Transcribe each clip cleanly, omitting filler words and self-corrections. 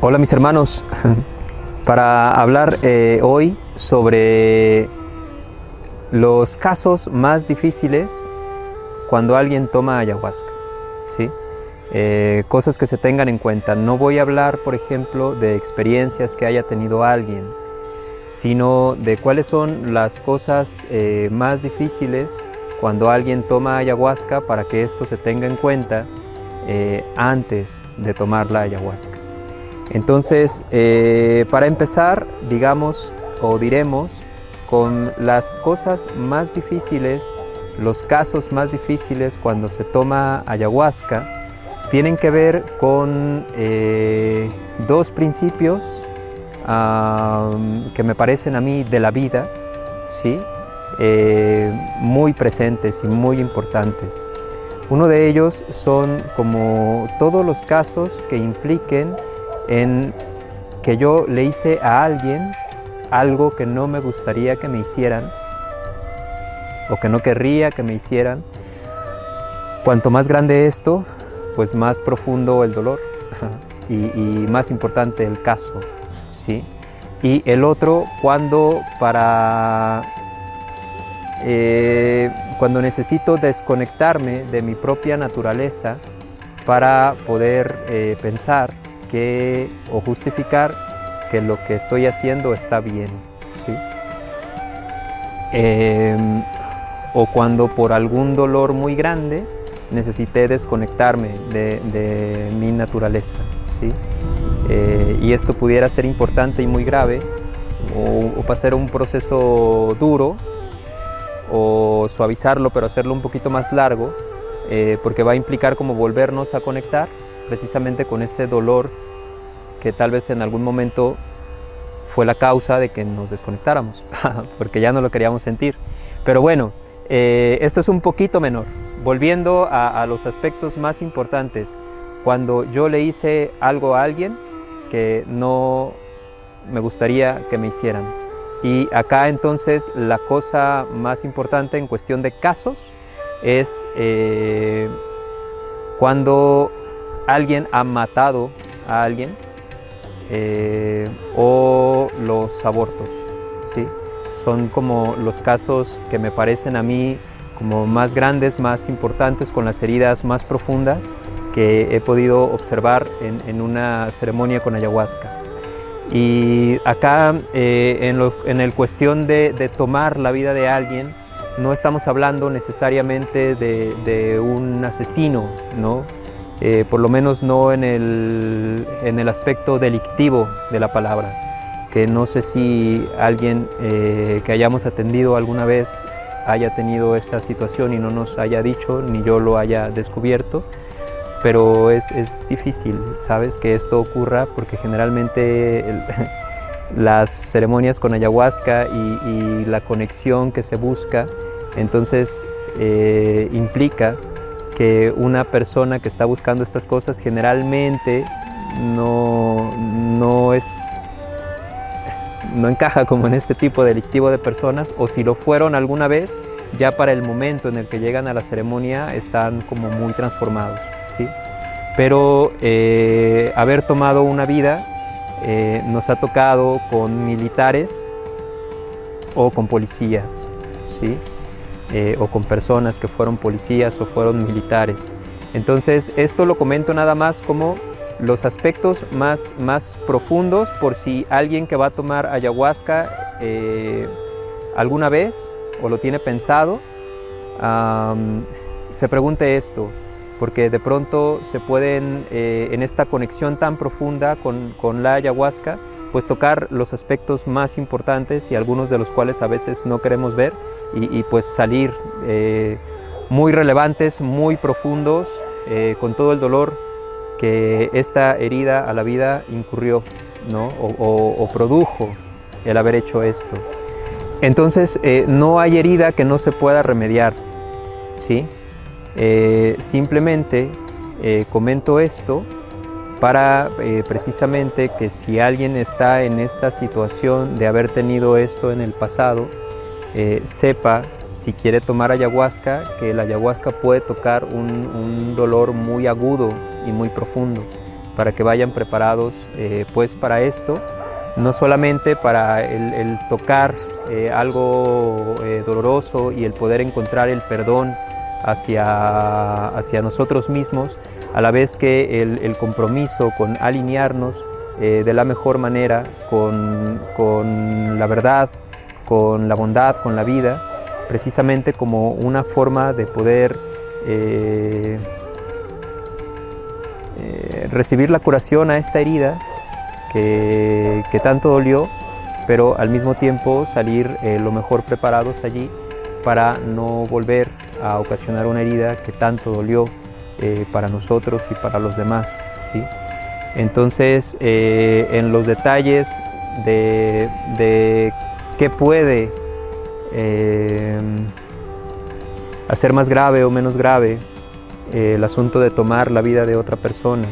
Hola mis hermanos, para hablar hoy sobre los casos más difíciles cuando alguien toma ayahuasca, ¿sí? Cosas que se tengan en cuenta. No voy a hablar, por ejemplo, de experiencias que haya tenido alguien, sino de cuáles son las cosas más difíciles cuando alguien toma ayahuasca para que esto se tenga en cuenta antes de tomar la ayahuasca. Entonces, para empezar, digamos o diremos con las cosas más difíciles, los casos más difíciles cuando se toma ayahuasca, tienen que ver con dos principios que me parecen a mí de la vida, ¿sí? Muy presentes y muy importantes. Uno de ellos son como todos los casos que impliquen en que yo le hice a alguien algo que no me gustaría que me hicieran o que no querría que me hicieran. Cuanto más grande esto, pues más profundo el dolor y más importante el caso, ¿sí? Y el otro, cuando necesito desconectarme de mi propia naturaleza para poder pensar o justificar que lo que estoy haciendo está bien, ¿sí? O cuando por algún dolor muy grande necesité desconectarme de mi naturaleza, ¿sí? Y esto pudiera ser importante y muy grave, o pasar un proceso duro, o suavizarlo pero hacerlo un poquito más largo, porque va a implicar como volvernos a conectar precisamente con este dolor que tal vez en algún momento fue la causa de que nos desconectáramos, porque ya no lo queríamos sentir. Pero bueno, esto es un poquito menor. Volviendo a los aspectos más importantes, cuando yo le hice algo a alguien que no me gustaría que me hicieran. Y acá entonces la cosa más importante en cuestión de casos es cuando alguien ha matado a alguien o los abortos, ¿sí? Son como los casos que me parecen a mí como más grandes, más importantes, con las heridas más profundas que he podido observar en una ceremonia con ayahuasca. Y acá en el cuestión de tomar la vida de alguien, no estamos hablando necesariamente de un asesino, ¿no? Por lo menos no en el aspecto delictivo de la palabra, que no sé si alguien que hayamos atendido alguna vez haya tenido esta situación y no nos haya dicho, ni yo lo haya descubierto, pero es difícil, ¿sabes?, que esto ocurra, porque generalmente las ceremonias con ayahuasca y la conexión que se busca, entonces implica que una persona que está buscando estas cosas generalmente no encaja como en este tipo delictivo de personas, o si lo fueron alguna vez, ya para el momento en el que llegan a la ceremonia están como muy transformados, ¿sí? Pero haber tomado una vida nos ha tocado con militares o con policías, ¿sí? O con personas que fueron policías o fueron militares. Entonces esto lo comento nada más como los aspectos más profundos, por si alguien que va a tomar ayahuasca alguna vez o lo tiene pensado, se pregunte esto, porque de pronto se pueden en esta conexión tan profunda con la ayahuasca, pues tocar los aspectos más importantes y algunos de los cuales a veces no queremos ver, y pues salir muy relevantes, muy profundos, con todo el dolor que esta herida a la vida incurrió, ¿no? o produjo el haber hecho esto. Entonces no hay herida que no se pueda remediar, ¿sí? Simplemente comento esto para precisamente que si alguien está en esta situación de haber tenido esto en el pasado, sepa, si quiere tomar ayahuasca, que la ayahuasca puede tocar un dolor muy agudo y muy profundo, para que vayan preparados pues para esto, no solamente para el tocar algo doloroso y el poder encontrar el perdón hacia nosotros mismos, a la vez que el compromiso con alinearnos de la mejor manera con la verdad, con la bondad, con la vida, precisamente como una forma de poder recibir la curación a esta herida que tanto dolió, pero al mismo tiempo salir lo mejor preparados allí para no volver a ocasionar una herida que tanto dolió para nosotros y para los demás, ¿sí? Entonces, en los detalles de qué puede hacer más grave o menos grave el asunto de tomar la vida de otra persona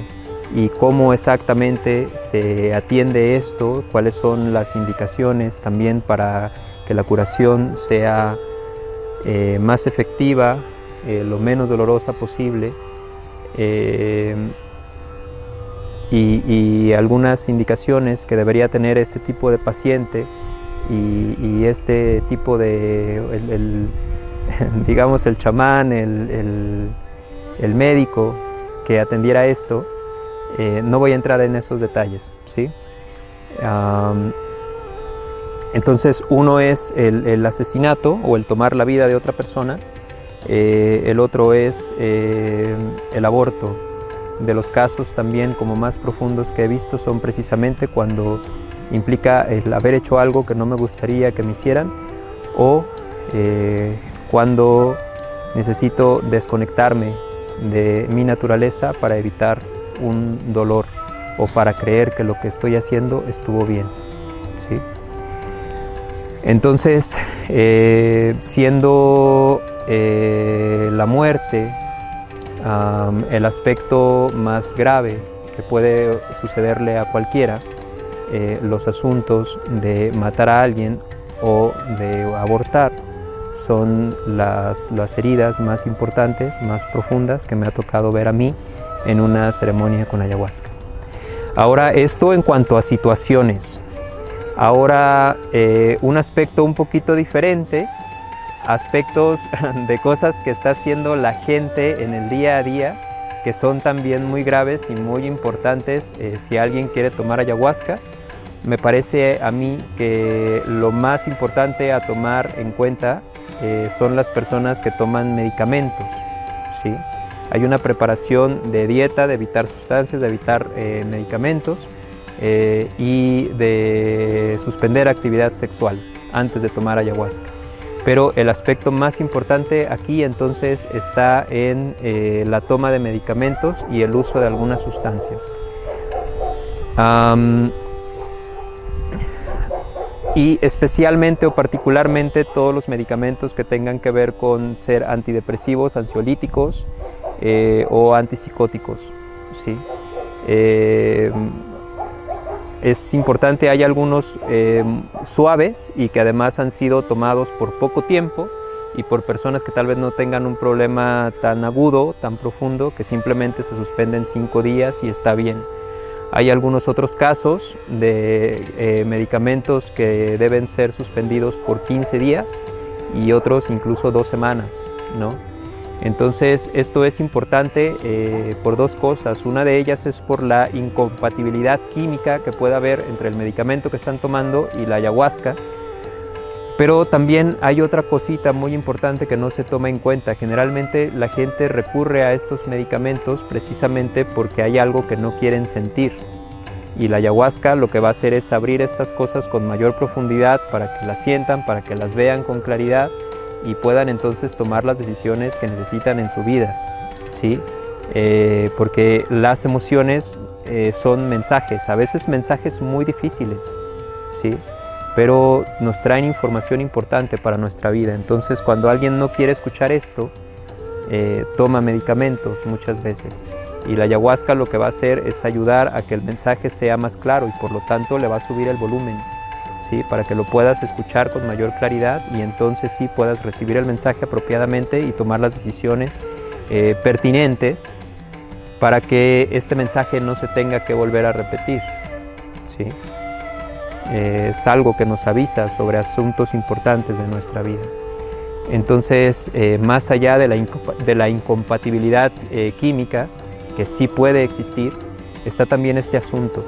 y cómo exactamente se atiende esto, cuáles son las indicaciones también para que la curación sea más efectiva, lo menos dolorosa posible, y algunas indicaciones que debería tener este tipo de paciente y este tipo de, digamos, el chamán, el médico que atendiera esto. No voy a entrar en esos detalles, ¿sí? Entonces, uno es el asesinato o el tomar la vida de otra persona, el otro es el aborto. De los casos también como más profundos que he visto son precisamente cuando implica el haber hecho algo que no me gustaría que me hicieran, o cuando necesito desconectarme de mi naturaleza para evitar un dolor o para creer que lo que estoy haciendo estuvo bien, ¿sí? Entonces, siendo la muerte el aspecto más grave que puede sucederle a cualquiera, los asuntos de matar a alguien o de abortar son las heridas más importantes, más profundas que me ha tocado ver a mí en una ceremonia con ayahuasca. Ahora, esto en cuanto a situaciones. Ahora, un aspecto un poquito diferente, aspectos de cosas que está haciendo la gente en el día a día, que son también muy graves y muy importantes si alguien quiere tomar ayahuasca. Me parece a mí que lo más importante a tomar en cuenta son las personas que toman medicamentos, ¿sí? Hay una preparación de dieta, de evitar sustancias, de evitar medicamentos y de suspender actividad sexual antes de tomar ayahuasca. Pero el aspecto más importante aquí entonces está en la toma de medicamentos y el uso de algunas sustancias. Y especialmente o particularmente todos los medicamentos que tengan que ver con ser antidepresivos, ansiolíticos o antipsicóticos, ¿sí? Es importante, hay algunos suaves y que además han sido tomados por poco tiempo y por personas que tal vez no tengan un problema tan agudo, tan profundo, que simplemente se suspenden 5 días y está bien. Hay algunos otros casos de medicamentos que deben ser suspendidos por 15 días y otros incluso 2 semanas, ¿no? Entonces, esto es importante por 2 cosas. Una de ellas es por la incompatibilidad química que puede haber entre el medicamento que están tomando y la ayahuasca. Pero también hay otra cosita muy importante que no se toma en cuenta. Generalmente la gente recurre a estos medicamentos precisamente porque hay algo que no quieren sentir. Y la ayahuasca lo que va a hacer es abrir estas cosas con mayor profundidad para que las sientan, para que las vean con claridad y puedan entonces tomar las decisiones que necesitan en su vida, ¿sí? Porque las emociones son mensajes, a veces mensajes muy difíciles, ¿sí? Pero nos traen información importante para nuestra vida. Entonces, cuando alguien no quiere escuchar esto, toma medicamentos muchas veces. Y la ayahuasca lo que va a hacer es ayudar a que el mensaje sea más claro y por lo tanto le va a subir el volumen, ¿sí? Para que lo puedas escuchar con mayor claridad y entonces sí puedas recibir el mensaje apropiadamente y tomar las decisiones pertinentes para que este mensaje no se tenga que volver a repetir, ¿sí? Es algo que nos avisa sobre asuntos importantes de nuestra vida. Entonces, más allá de la incompatibilidad química, que sí puede existir, está también este asunto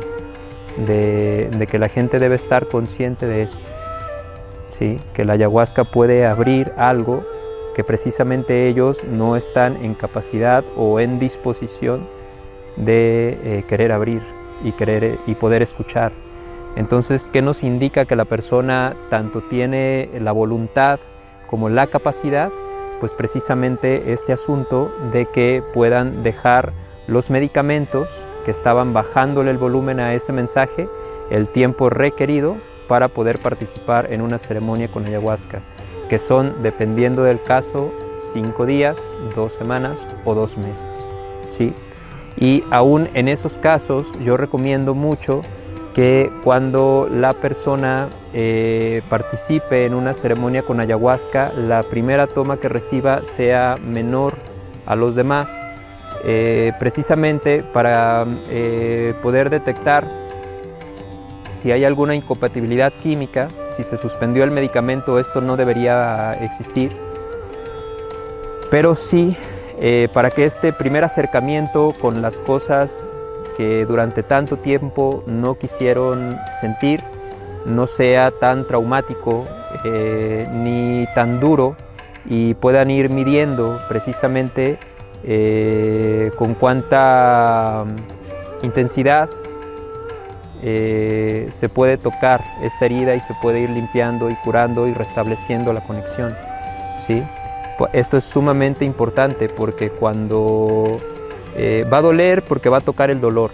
de que la gente debe estar consciente de esto, ¿sí? Que la ayahuasca puede abrir algo que precisamente ellos no están en capacidad o en disposición de querer abrir y poder escuchar. Entonces, ¿qué nos indica que la persona tanto tiene la voluntad como la capacidad? Pues precisamente este asunto de que puedan dejar los medicamentos que estaban bajándole el volumen a ese mensaje el tiempo requerido para poder participar en una ceremonia con ayahuasca, que son, dependiendo del caso, 5 días, 2 semanas o 2 meses, ¿sí? Y aún en esos casos yo recomiendo mucho que cuando la persona participe en una ceremonia con ayahuasca, la primera toma que reciba sea menor a los demás, precisamente para poder detectar si hay alguna incompatibilidad química. Si se suspendió el medicamento, esto no debería existir, pero sí para que este primer acercamiento con las cosas que durante tanto tiempo no quisieron sentir no sea tan traumático ni tan duro, y puedan ir midiendo precisamente con cuánta intensidad se puede tocar esta herida y se puede ir limpiando y curando y restableciendo la conexión, ¿sí? Esto es sumamente importante porque cuando va a doler, porque va a tocar el dolor,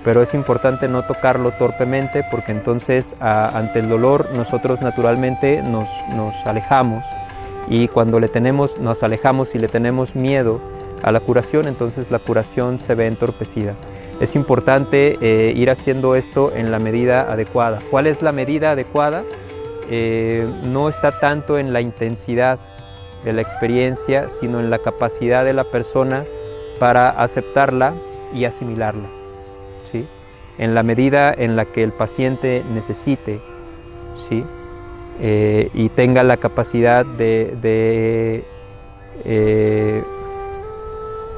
pero es importante no tocarlo torpemente, porque entonces ante el dolor nosotros naturalmente nos alejamos, y cuando nos alejamos y le tenemos miedo a la curación, entonces la curación se ve entorpecida. Es importante ir haciendo esto en la medida adecuada. ¿Cuál es la medida adecuada? No está tanto en la intensidad de la experiencia, sino en la capacidad de la persona para aceptarla y asimilarla, ¿sí? En la medida en la que el paciente necesite, ¿sí? Y tenga la capacidad de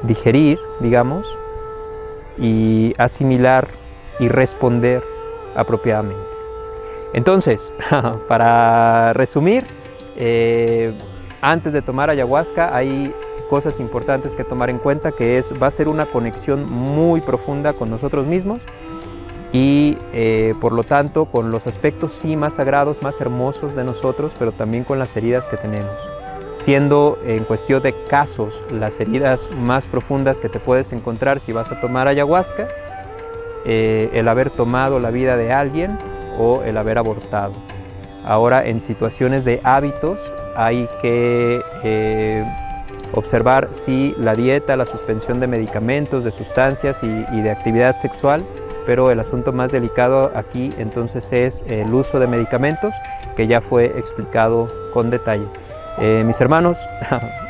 digerir, digamos, y asimilar y responder apropiadamente. Entonces, para resumir, antes de tomar ayahuasca hay cosas importantes que tomar en cuenta, que va a ser una conexión muy profunda con nosotros mismos y por lo tanto con los aspectos sí más sagrados, más hermosos de nosotros, pero también con las heridas que tenemos, siendo en cuestión de casos las heridas más profundas que te puedes encontrar si vas a tomar ayahuasca, el haber tomado la vida de alguien o el haber abortado. Ahora, en situaciones de hábitos hay que observar si la dieta, la suspensión de medicamentos, de sustancias y de actividad sexual, pero el asunto más delicado aquí entonces es el uso de medicamentos, que ya fue explicado con detalle. Mis hermanos,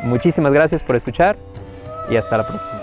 muchísimas gracias por escuchar y hasta la próxima.